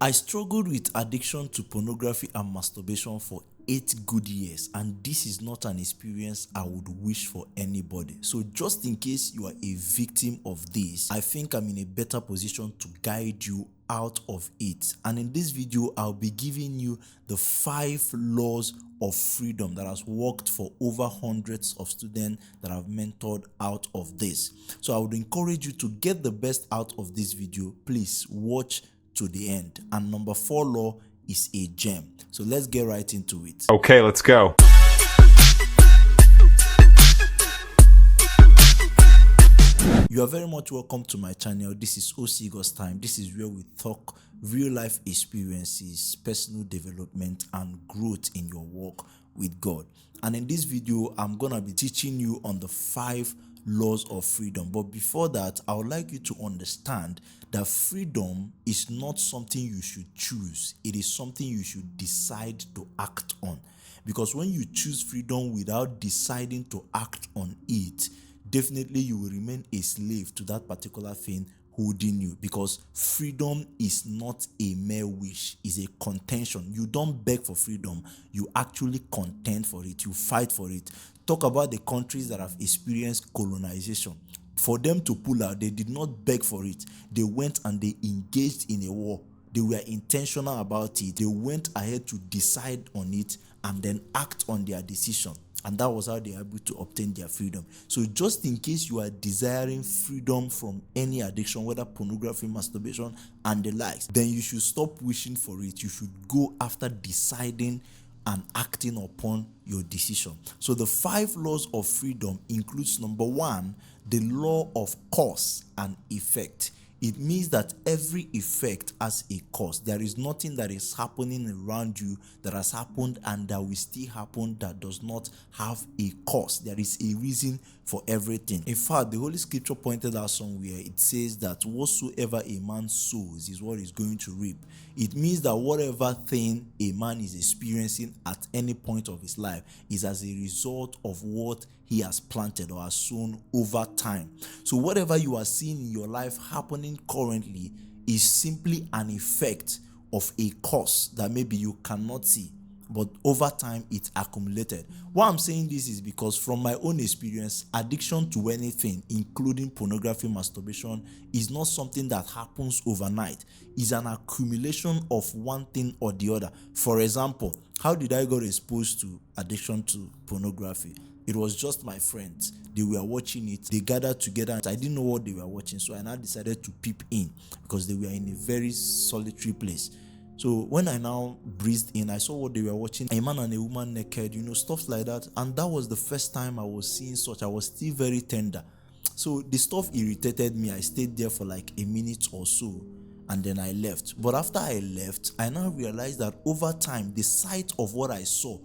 I struggled with addiction to pornography and masturbation for 8 good years, and this is not an experience I would wish for anybody. So just in case you are a victim of this, I think I'm in a better position to guide you out of it. And in this video, I'll be giving you the 5 laws of freedom that has worked for over hundreds of students that I've mentored out of this. So I would encourage you to get the best out of this video. Please watch to the end. And number 4 law is a gem. So let's get right into it. Okay, let's go. You are very much welcome to my channel. This is OC God's Time. This is where we talk real life experiences, personal development, and growth in your walk with God. And in this video, I'm gonna be teaching you on the 5 laws of freedom. But before that, I would like you to understand that freedom is not something you should choose. It is something you should decide to act on. Because when you choose freedom without deciding to act on it, definitely you will remain a slave to that particular thing holding you, because freedom is not a mere wish, it's a contention. You don't beg for freedom, you actually contend for it, you fight for it. Talk about the countries that have experienced colonization. For them to pull out, they did not beg for it. They went and they engaged in a war. They were intentional about it. They went ahead to decide on it and then act on their decision. And that was how they were able to obtain their freedom. So just in case you are desiring freedom from any addiction, whether pornography, masturbation, and the likes, then you should stop wishing for it. You should go after deciding and acting upon your decision. So the 5 laws of freedom includes number 1, the law of cause and effect. It means that every effect has a cause. There is nothing that is happening around you that has happened and that will still happen that does not have a cause. There is a reason for everything. In fact, the Holy Scripture pointed out somewhere, it says that whatsoever a man sows is what he's going to reap. It means that whatever thing a man is experiencing at any point of his life is as a result of what he has planted or has sown over time. So whatever you are seeing in your life happening currently is simply an effect of a cause that maybe you cannot see, but over time it's accumulated. Why I'm saying this is because from my own experience, addiction to anything, including pornography, masturbation, is not something that happens overnight. It's an accumulation of one thing or the other. For example, how did I get exposed to addiction to pornography? It was just my friends. They were watching it. They gathered together. I didn't know what they were watching, so I now decided to peep in because they were in a very solitary place. So when I now breezed in, I saw what they were watching, a man and a woman naked, stuff like that. And that was the first time I was seeing such. I was still very tender. So the stuff irritated me. I stayed there for like a minute or so, and then I left. But after I left, I now realized that over time, the sight of what I saw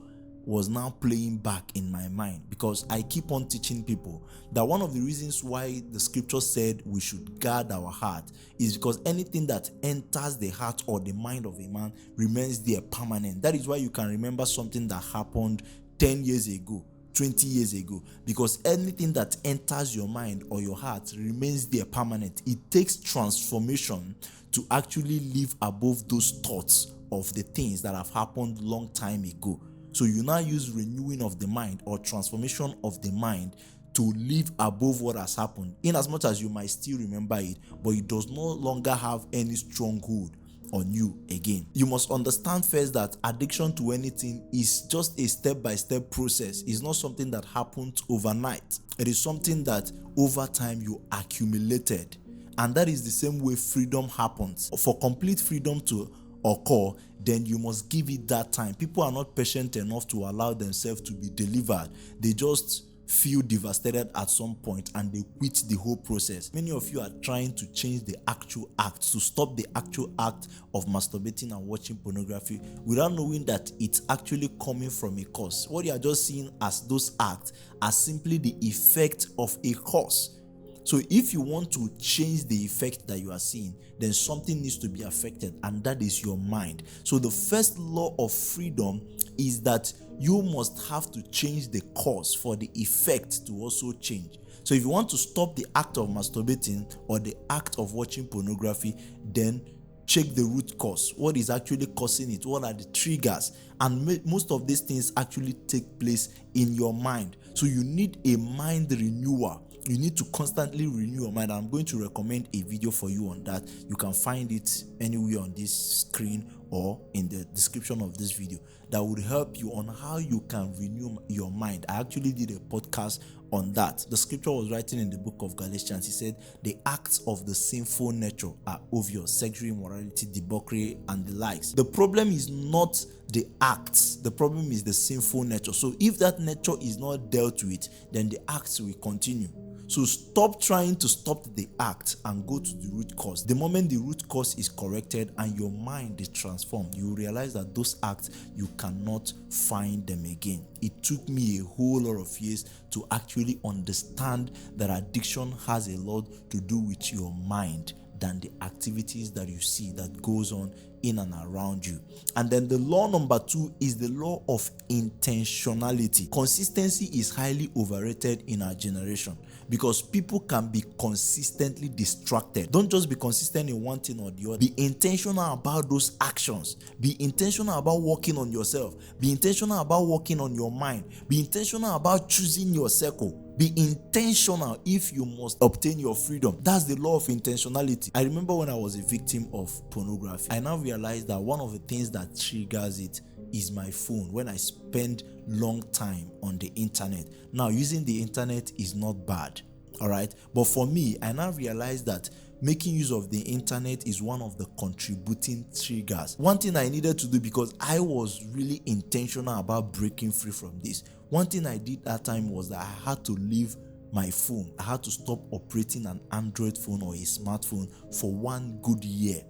was now playing back in my mind, because I keep on teaching people that one of the reasons why the scripture said we should guard our heart is because anything that enters the heart or the mind of a man remains there permanent. That is why you can remember something that happened 10 years ago, 20 years ago, because anything that enters your mind or your heart remains there permanent. It takes transformation to actually live above those thoughts of the things that have happened long time ago. So you now use renewing of the mind or transformation of the mind to live above what has happened, in as much as you might still remember it, but it does no longer have any stronghold on you again. You must understand first that addiction to anything is just a step-by-step process. It's not something that happens overnight. It is something that over time you accumulated. And that is the same way freedom happens. For complete freedom to occur, then you must give it that time. People are not patient enough to allow themselves to be delivered. They just feel devastated at some point and they quit the whole process. Many of you are trying to change the actual act, to stop the actual act of masturbating and watching pornography without knowing that it's actually coming from a cause. What you are just seeing as those acts are simply the effect of a cause. So if you want to change the effect that you are seeing, then something needs to be affected, and that is your mind. So the first law of freedom is that you must have to change the cause for the effect to also change. So if you want to stop the act of masturbating or the act of watching pornography, then check the root cause. What is actually causing it? What are the triggers? And most of these things actually take place in your mind. So you need a mind renewal. You need to constantly renew your mind. I'm going to recommend a video for you on that. You can find it anywhere on this screen or in the description of this video that would help you on how you can renew your mind. I actually did a podcast on that. The scripture was written in the book of Galatians. He said the acts of the sinful nature are obvious: sexual immorality, debauchery, and the likes. The problem is not the acts, the problem is the sinful nature. So if that nature is not dealt with, then the acts will continue. So stop trying to stop the act and go to the root cause. The moment the root cause is corrected and your mind is transformed, you realize that those acts, you cannot find them again. It took me a whole lot of years to actually understand that addiction has a lot to do with your mind than the activities that you see that goes on in and around you. And then the law number 2 is the law of intentionality. Consistency is highly overrated in our generation because people can be consistently distracted. Don't just be consistent in one thing or the other. Be intentional about those actions. Be intentional about working on yourself. Be intentional about working on your mind. Be intentional about choosing your circle. Be intentional if you must obtain your freedom. That's the law of intentionality. I remember when I was a victim of pornography, I now realize that one of the things that triggers it is my phone. When I spend long time on the internet. Now, using the internet is not bad, all right? But for me, I now realize that making use of the internet is one of the contributing triggers. One thing I needed to do, because I was really intentional about breaking free from this, one thing I did that time was that I had to leave my phone. I had to stop operating an Android phone or a smartphone for 1 good year.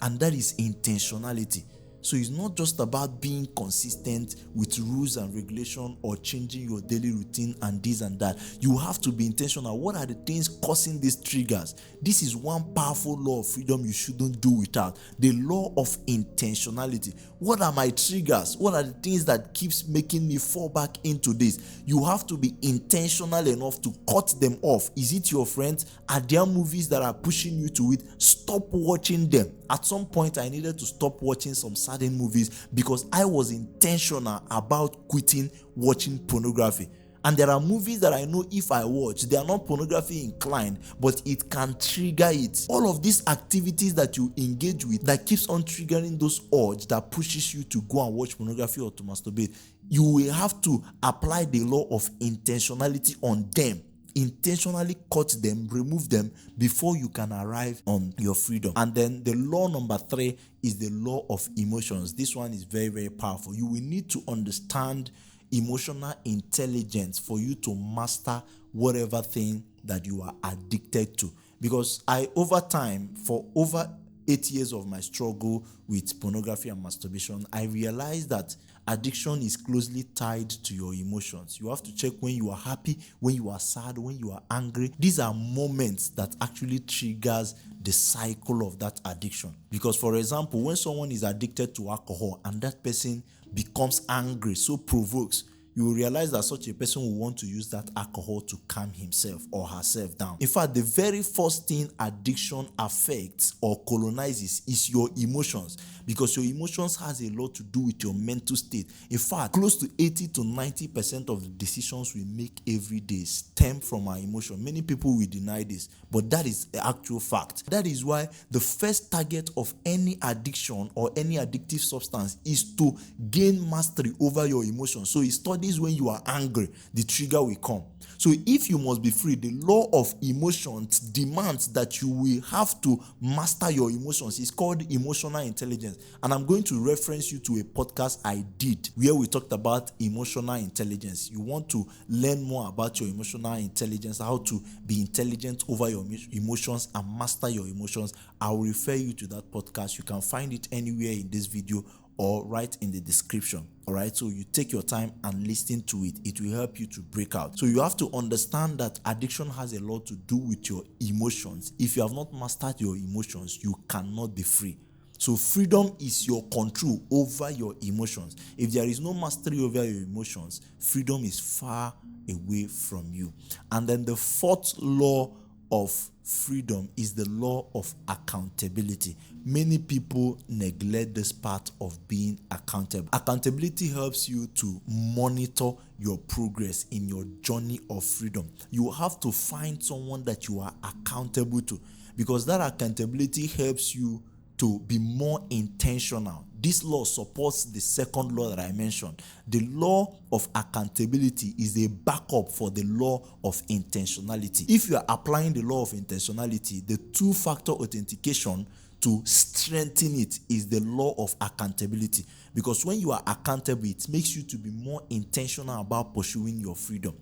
And that is intentionality. So it's not just about being consistent with rules and regulation or changing your daily routine and this and that. You have to be intentional. What are the things causing these triggers? This is one powerful law of freedom you shouldn't do without. The law of intentionality. What are my triggers? What are the things that keeps making me fall back into this? You have to be intentional enough to cut them off. Is it your friends? Are there movies that are pushing you to it? Stop watching them. At some point, I needed to stop watching some certain movies because I was intentional about quitting watching pornography. And there are movies that I know if I watch, they are not pornography inclined, but it can trigger it. All of these activities that you engage with that keeps on triggering those urge that pushes you to go and watch pornography or to masturbate, you will have to apply the law of intentionality on them. Intentionally cut them, remove them before you can arrive on your freedom. And then the law number 3 is the law of emotions. This one is very, very powerful. You will need to understand emotional intelligence for you to master whatever thing that you are addicted to. Because over time, for over 8 years of my struggle with pornography and masturbation, I realized that addiction is closely tied to your emotions. You have to check when you are happy, when you are sad, when you are angry. These are moments that actually triggers the cycle of that addiction. Because, for example, when someone is addicted to alcohol and that person becomes angry, so provokes, you will realize that such a person will want to use that alcohol to calm himself or herself down. In fact, the very first thing addiction affects or colonizes is your emotions, because your emotions has a lot to do with your mental state. In fact, close to 80 to 90% of the decisions we make every day stem from our emotion. Many people will deny this, but that is the actual fact. That is why the first target of any addiction or any addictive substance is to gain mastery over your emotions. So it studies when you are angry, the trigger will come. So if you must be free, the law of emotions demands that you will have to master your emotions. It's called emotional intelligence. And I'm going to reference you to a podcast I did where we talked about emotional intelligence. You want to learn more about your emotional intelligence, how to be intelligent over your emotions and master your emotions. I will refer you to that podcast. You can find it anywhere in this video or right in the description. All right, so you take your time and listen to it. It will help you to break out. So you have to understand that addiction has a lot to do with your emotions. If you have not mastered your emotions, you cannot be free. So freedom is your control over your emotions. If there is no mastery over your emotions, freedom is far away from you. And then the fourth law of freedom is the law of accountability. Many people neglect this part of being accountable. Accountability helps you to monitor your progress in your journey of freedom. You have to find someone that you are accountable to, because that accountability helps you to be more intentional. This law supports the second law that I mentioned. The law of accountability is a backup for the law of intentionality. If you are applying the law of intentionality, the two-factor authentication to strengthen it is the law of accountability. Because when you are accountable, it makes you to be more intentional about pursuing your freedom.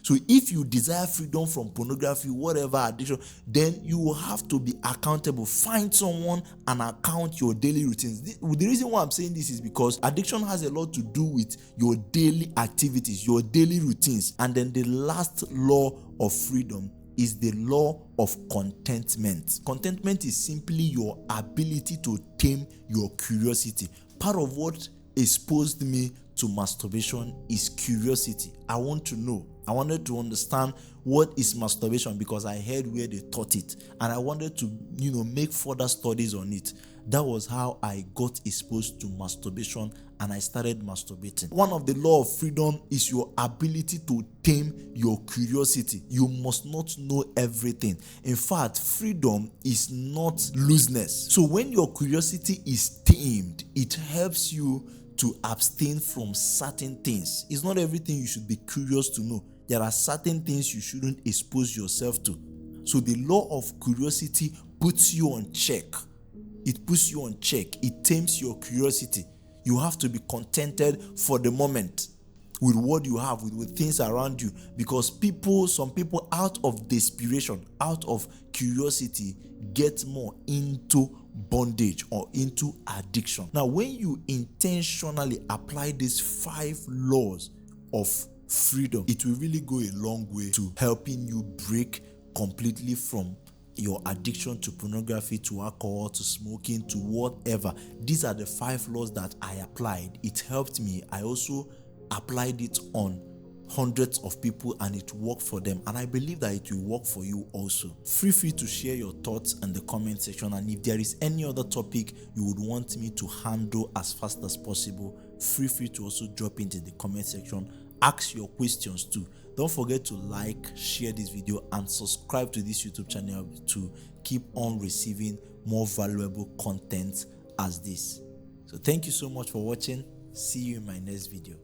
So if you desire freedom from pornography, whatever addiction, then you will have to be accountable. Find someone and account your daily routines. The reason why I'm saying this is because addiction has a lot to do with your daily activities, your daily routines. And then the last law of freedom is the law of contentment. Contentment is simply your ability to tame your curiosity. Part of what exposed me to masturbation is curiosity. I want to know. I wanted to understand what is masturbation because I heard where they taught it, and I wanted to, make further studies on it. That was how I got exposed to masturbation, and I started masturbating. One of the law of freedom is your ability to tame your curiosity. You must not know everything. In fact, freedom is not looseness. So when your curiosity is tamed, it helps you to abstain from certain things. It's not everything you should be curious to know. There are certain things you shouldn't expose yourself to. So the law of curiosity puts you on check. It puts you on check. It tames your curiosity. You have to be contented for the moment with what you have, with things around you, because some people out of desperation, out of curiosity, get more into bondage or into addiction. Now, when you intentionally apply these 5 laws of freedom, it will really go a long way to helping you break completely from your addiction to pornography, to alcohol, to smoking, to whatever. These are the 5 laws that I applied. It helped me. I also applied it on hundreds of people, and it worked for them, and I believe that it will work for you also. Feel free to share your thoughts in the comment section, and if there is any other topic you would want me to handle as fast as possible, feel free to also drop it in the comment section. Ask your questions too. Don't forget to like, share this video, and subscribe to this YouTube channel to keep on receiving more valuable content as this. So thank you so much for watching. See you in my next video.